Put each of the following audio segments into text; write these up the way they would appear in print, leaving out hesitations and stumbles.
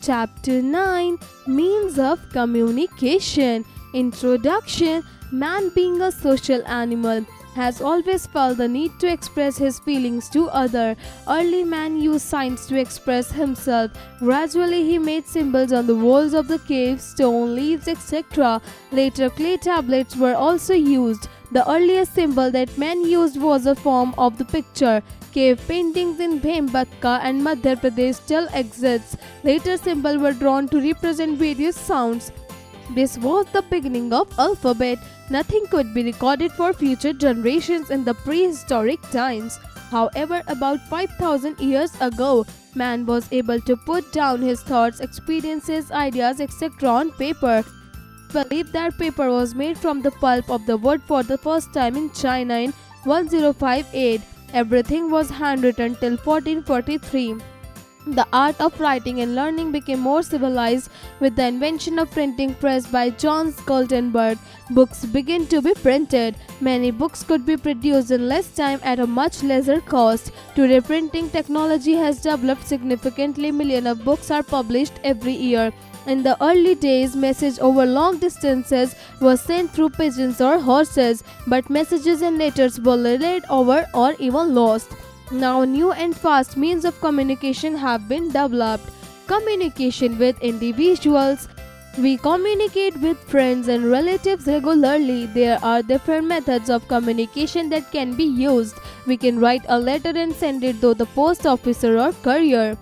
Chapter 9, Means of Communication. Introduction. Man, being a social animal, has always felt the need to express his feelings to others. Early man used signs to express himself. Gradually he made symbols on the walls of the caves, stone, leaves, etc. Later clay tablets were also used. The earliest symbol that man used was a form of the picture. Cave paintings in Bhimbetka and Madhya Pradesh still exists. Later symbols were drawn to represent various sounds. This was the beginning of alphabet. Nothing could be recorded for future generations in the prehistoric times. However, about 5,000 years ago, man was able to put down his thoughts, experiences, ideas, etc. on paper. Believed that paper was made from the pulp of the wood for the first time in China in 1058. Everything was handwritten till 1443. The art of writing and learning became more civilized with the invention of printing press by John Gutenberg. Books began to be printed. Many books could be produced in less time at a much lesser cost. Today, printing technology has developed significantly. Millions of books are published every year. In the early days, messages over long distances were sent through pigeons or horses, but messages and letters were relayed over or even lost. Now, new and fast means of communication have been developed. Communication with individuals. We communicate with friends and relatives regularly. There are different methods of communication that can be used. We can write a letter and send it to the post officer or courier.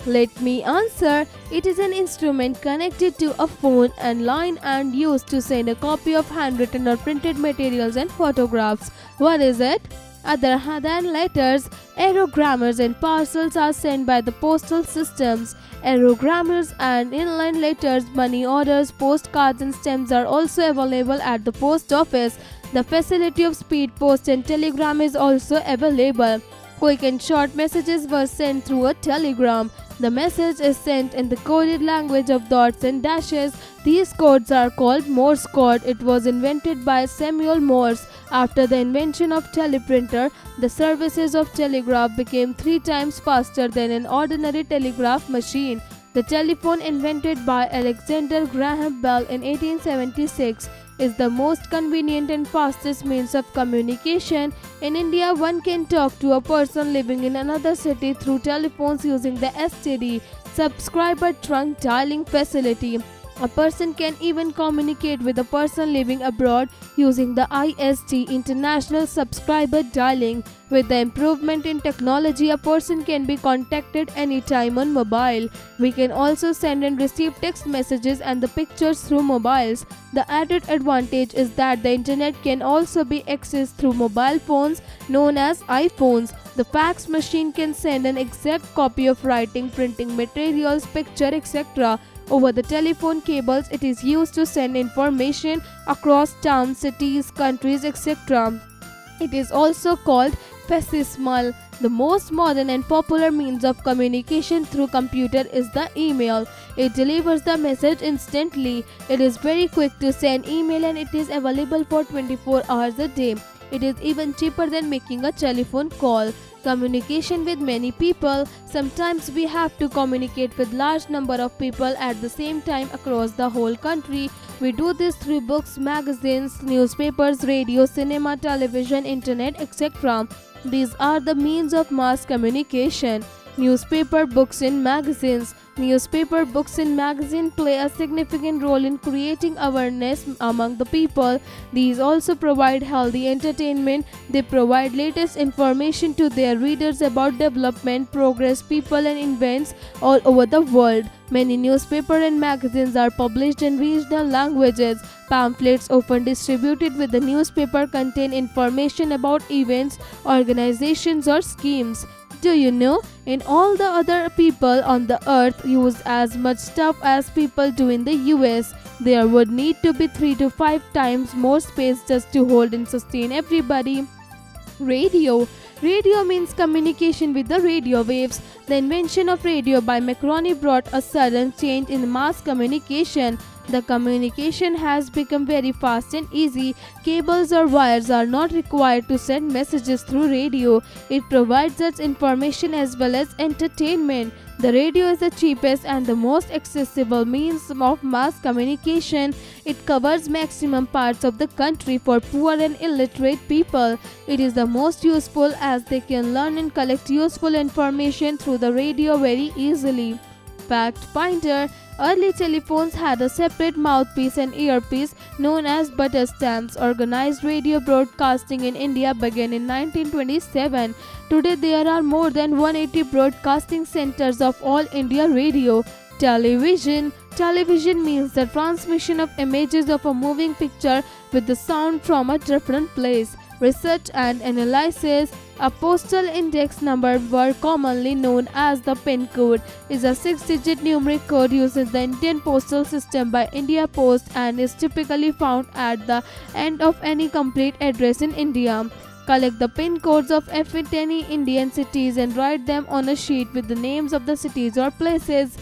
Let me answer. It is an instrument connected to a phone and line and used to send a copy of handwritten or printed materials and photographs. What is it? Other than letters, aerogrammers and parcels are sent by the postal systems. Aerogrammers and inline letters, money orders, postcards and stamps are also available at the post office. The facility of speed post and telegram is also available. Quick and short messages were sent through a telegram. The message is sent in the coded language of dots and dashes. These codes are called Morse code. It was invented by Samuel Morse. After the invention of teleprinter, the services of telegraph became 3 times faster than an ordinary telegraph machine. The telephone, invented by Alexander Graham Bell in 1876, is the most convenient and fastest means of communication. In India, one can talk to a person living in another city through telephones using the STD, subscriber trunk dialing facility. A person can even communicate with a person living abroad using the IST, International Subscriber Dialing. With the improvement in technology, a person can be contacted anytime on mobile. We can also send and receive text messages and the pictures through mobiles. The added advantage is that the internet can also be accessed through mobile phones known as iPhones. The fax machine can send an exact copy of writing, printing materials, picture, etc. Over the telephone cables. It is used to send information across towns, cities, countries, etc. It is also called facsimile. The most modern and popular means of communication through computer is the email. It delivers the message instantly. It is very quick to send email and it is available for 24 hours a day. It is even cheaper than making a telephone call. Communication with many people. Sometimes we have to communicate with large number of people at the same time across the whole country. We do this through books, magazines, newspapers, radio, cinema, television, internet, etc. These are the means of mass communication. Newspaper, books and magazines. Newspaper, books and magazines play a significant role in creating awareness among the people. These also provide healthy entertainment. They provide latest information to their readers about development, progress, people and events all over the world. Many newspapers and magazines are published in regional languages. Pamphlets often distributed with the newspaper contain information about events, organizations or schemes. Do you know, in all the other people on the earth use as much stuff as people do in the US. There would need to be 3 to 5 times more space just to hold and sustain everybody. Radio. Radio means communication with the radio waves. The invention of radio by Marconi brought a sudden change in mass communication. The communication has become very fast and easy. Cables or wires are not required to send messages through radio. It provides us information as well as entertainment. The radio is the cheapest and the most accessible means of mass communication. It covers maximum parts of the country for poor and illiterate people. It is the most useful as they can learn and collect useful information through the radio very easily. Fact finder: early telephones had a separate mouthpiece and earpiece known as butter stamps. Organized radio broadcasting in India began in 1927. Today there are more than 180 broadcasting centers of All India Radio. Television. Television means the transmission of images of a moving picture with the sound from a different place. Research and analysis. A postal index number, were commonly known as the PIN code, is a 6-digit numeric code used in the Indian postal system by India Post and is typically found at the end of any complete address in India. Collect the PIN codes of any Indian cities and write them on a sheet with the names of the cities or places.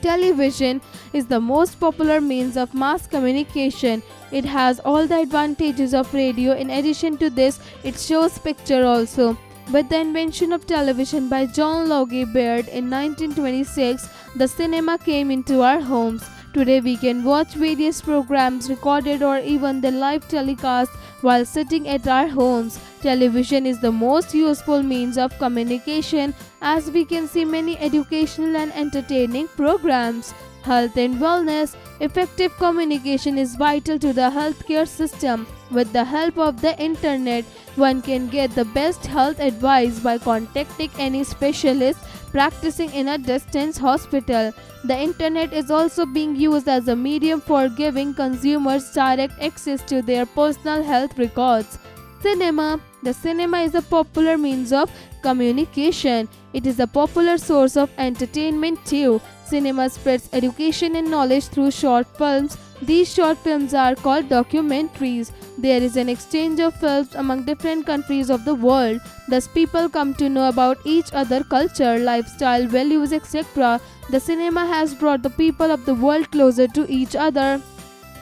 Television is the most popular means of mass communication. It has all the advantages of radio. In addition to this, it shows picture also. With the invention of television by John Logie Baird in 1926, the cinema came into our homes. Today we can watch various programs recorded or even the live telecast while sitting at our homes. Television is the most useful means of communication as we can see many educational and entertaining programs. Health and wellness. Effective communication is vital to the healthcare system. With the help of the internet, one can get the best health advice by contacting any specialist practicing in a distance hospital. The internet is also being used as a medium for giving consumers direct access to their personal health records. Cinema. The cinema is a popular means of communication. It is a popular source of entertainment too. Cinema spreads education and knowledge through short films. These short films are called documentaries. There is an exchange of films among different countries of the world. Thus people come to know about each other culture, lifestyle, values, etc. The cinema has brought the people of the world closer to each other.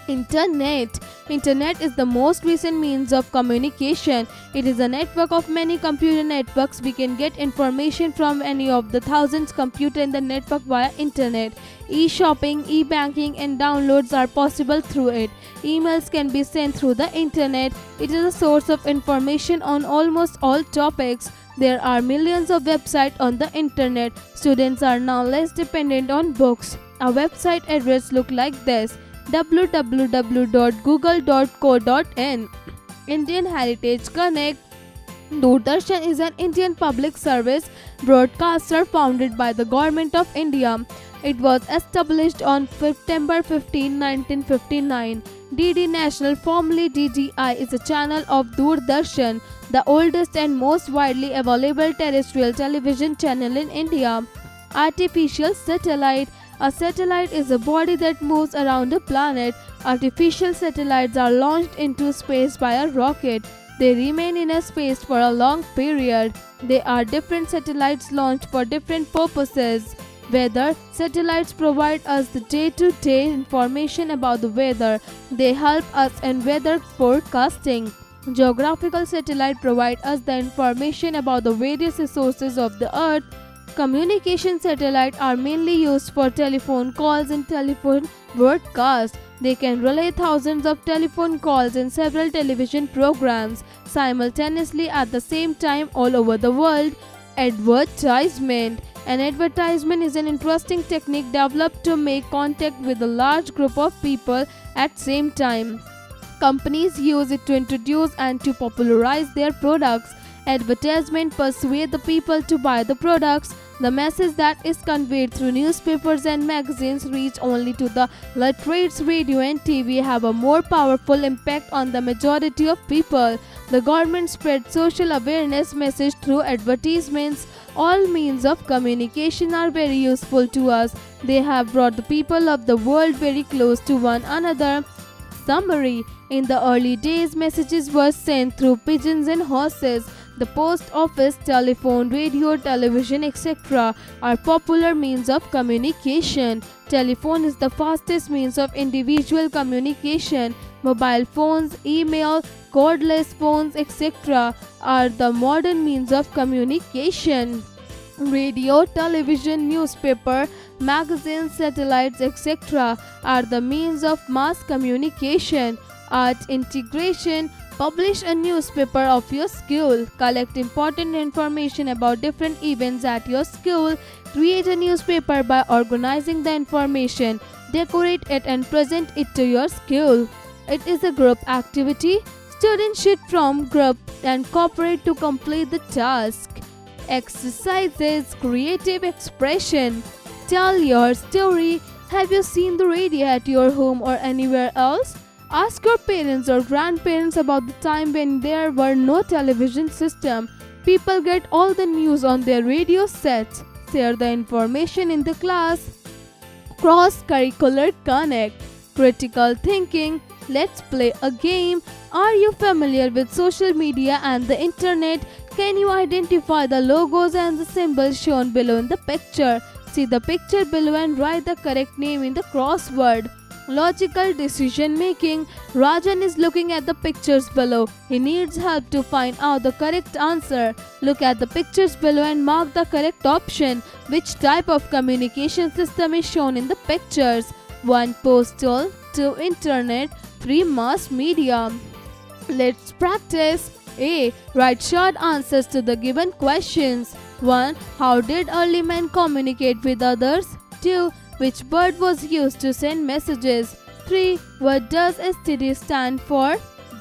Internet. Internet is the most recent means of communication. It is a network of many computer networks. We can get information from any of the thousands computer in the network via internet. E-shopping, e-banking and downloads are possible through it. Emails can be sent through the internet. It is a source of information on almost all topics. There are millions of websites on the internet. Students are now less dependent on books. A website address look like this: www.google.co.in. Indian Heritage Connect. Doordarshan is an Indian public service broadcaster founded by the Government of India. It was established on September 15, 1959. DD National, formerly DDI, is a channel of Doordarshan, the oldest and most widely available terrestrial television channel in India. Artificial satellite. A satellite is a body that moves around a planet. Artificial satellites are launched into space by a rocket. They remain in a space for a long period. There are different satellites launched for different purposes. Weather. Satellites provide us the day-to-day information about the weather. They help us in weather forecasting. Geographical satellites provide us the information about the various resources of the earth. Communication satellites are mainly used for telephone calls and telephone broadcasts. They can relay thousands of telephone calls and several television programs simultaneously at the same time all over the world. Advertisement. An advertisement is an interesting technique developed to make contact with a large group of people at the same time. Companies use it to introduce and to popularize their products. Advertisement persuade the people to buy the products. The message that is conveyed through newspapers and magazines reach only to the literates. Radio and TV have a more powerful impact on the majority of people. The government spreads social awareness message through advertisements. All means of communication are very useful to us. They have brought the people of the world very close to one another. Summary. In the early days, messages were sent through pigeons and horses. The post office, telephone, radio, television, etc. are popular means of communication. Telephone is the fastest means of individual communication. Mobile phones, email, cordless phones, etc. are the modern means of communication. Radio, television, newspaper, magazines, satellites, etc. are the means of mass communication. Art integration: publish a newspaper of your school, collect important information about different events at your school, create a newspaper by organizing the information, decorate it and present it to your school. It is a group activity. Students should form group and cooperate to complete the task. Exercises: creative expression. Tell your story. Have you seen the radio at your home or anywhere else? Ask your parents or grandparents about the time when there were no television system. People get all the news on their radio sets. Share the information in the class. Cross-curricular connect. Critical thinking. Let's play a game. Are you familiar with social media and the internet? Can you identify the logos and the symbols shown below in the picture? See the picture below and write the correct name in the crossword. Logical decision making. Rajan is looking at the pictures below. He needs help to find out the correct answer. Look at the pictures below and mark the correct option. Which type of communication system is shown in the pictures? 1. Postal, 2. Internet, 3. Mass media. Let's practice. A. Write short answers to the given questions. 1. How did early men communicate with others? 2. Which bird was used to send messages? 3. What does STD stand for?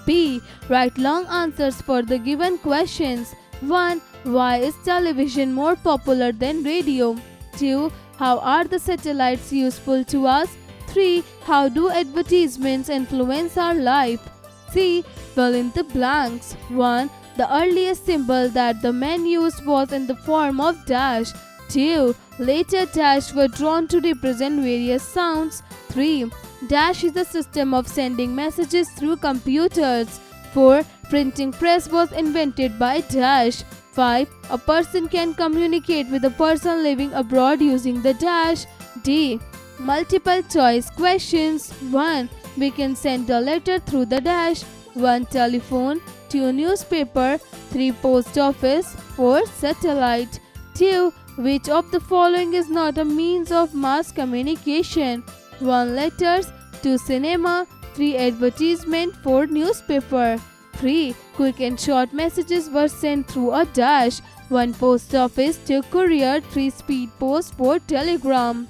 B. Write long answers for the given questions. 1. Why is television more popular than radio? 2. How are the satellites useful to us? 3. How do advertisements influence our life? C. Fill in the blanks. 1. The earliest symbol that the men used was in the form of dash. 2. Later dash were drawn to represent various sounds. 3. Dash is a system of sending messages through computers. 4. Printing press was invented by dash. 5. A person can communicate with a person living abroad using the dash. D. Multiple choice questions. 1. We can send a letter through the dash. 1. Telephone, 2. Newspaper, 3. Post office, 4. Satellite. 2. Which of the following is not a means of mass communication? 1. Letters, 2. Cinema, 3. Advertisement, 4. Newspaper. 3. Quick and short messages were sent through a dash. 1. Post office, 2. Courier, 3. Speed post, 4. Telegram.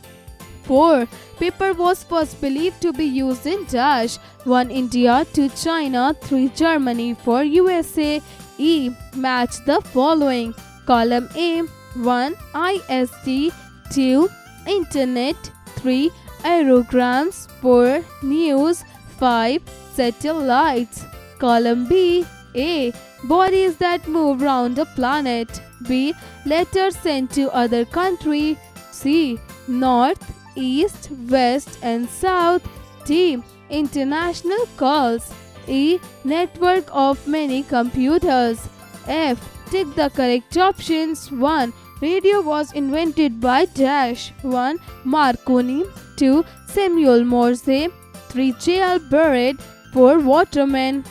4. Paper was first believed to be used in dash. 1. India, 2. China, 3. Germany, 4. USA. E. Match the following. Column A. 1. IST, 2. Internet, 3. Aerograms, 4. News, 5. Satellites. Column B. A. Bodies that move round a planet. B. Letters sent to other country. C. North, East, West and South. D. International calls. E. Network of many computers. F. Tick the correct options. 1. Radio was invented by dash. 1. Marconi, 2. Samuel Morse, 3. J.L. Barrett, 4. Waterman.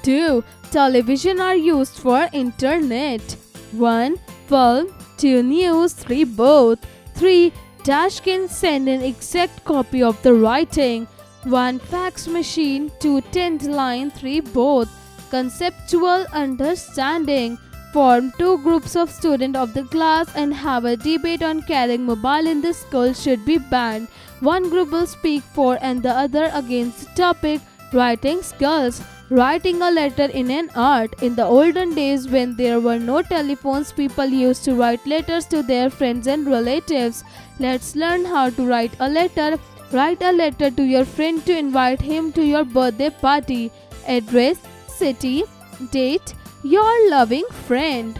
2. Television are used for internet. 1. Film, 2. News, 3. Both. 3. Dash can send an exact copy of the writing. 1. Fax machine, 2. Tent line, 3. Both. Conceptual understanding. Form 2 groups of students of the class and have a debate on carrying mobile in the school should be banned. One group will speak for and the other against the topic. Writing skills. Writing a letter in an art. In the olden days when there were no telephones, people used to write letters to their friends and relatives. Let's learn how to write a letter. Write a letter to your friend to invite him to your birthday party. Address, city, date, your loving friend.